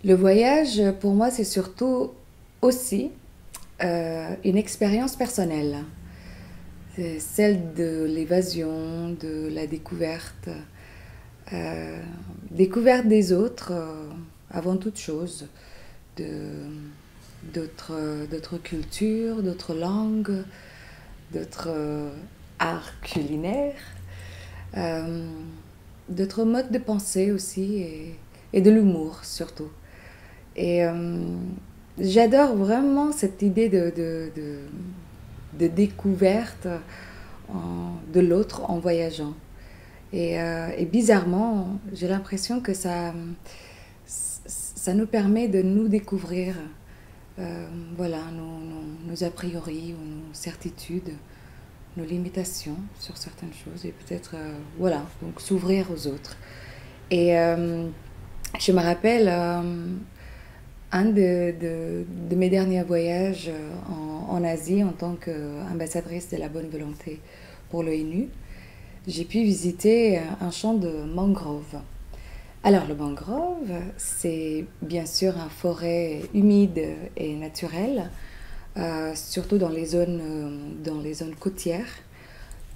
Le voyage, pour moi, c'est surtout aussi une expérience personnelle. C'est celle de l'évasion, de la découverte, euh, découverte des autres avant toute chose, de, d'autres cultures, d'autres langues, d'autres arts culinaires, euh, d'autres modes de pensée aussi et de l'humour surtout. Et j'adore vraiment cette idée de découverte de l'autre en voyageant. Et bizarrement, j'ai l'impression que ça nous permet de nous découvrir, voilà, nos a priori ou nos certitudes, nos limitations sur certaines choses et peut-être, voilà, donc s'ouvrir aux autres. Et je me rappelle un de mes derniers voyages en Asie en tant qu'ambassadrice de la bonne volonté pour l'ONU, j'ai pu visiter un champ de mangrove. Alors le mangrove, c'est bien sûr une forêt humide et naturelle, surtout dans les zones côtières.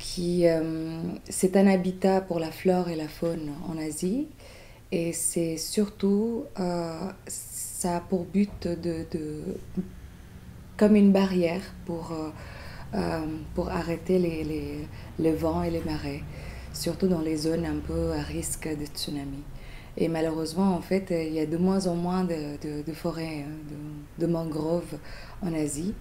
C'est un habitat pour la flore et la faune en Asie et c'est surtout, ça a pour but comme une barrière pour arrêter les vents et les marées, surtout dans les zones un peu à risque de tsunami. Et malheureusement, en fait, il y a de moins en moins de forêts, de mangroves en Asie.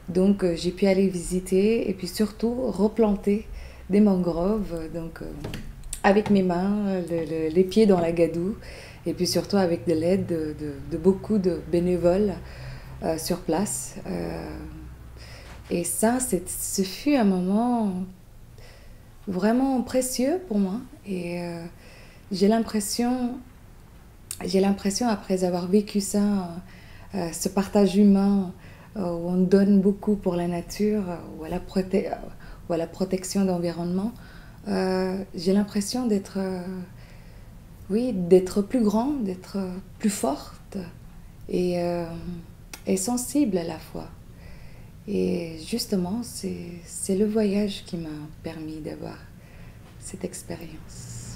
Donc, j'ai pu aller visiter et puis surtout replanter des mangroves, donc avec mes mains, les pieds dans la gadoue, et puis surtout avec de l'aide de beaucoup de bénévoles sur place. Et ça, ce fut un moment vraiment précieux pour moi. Et j'ai l'impression, j'ai l'impression après avoir vécu ça, ce partage humain où on donne beaucoup pour la nature ou à la protection de l'environnement, j'ai l'impression d'être, oui, d'être plus grande, d'être plus forte et, euh, et sensible à la fois. Et justement, c'est le voyage qui m'a permis d'avoir cette expérience.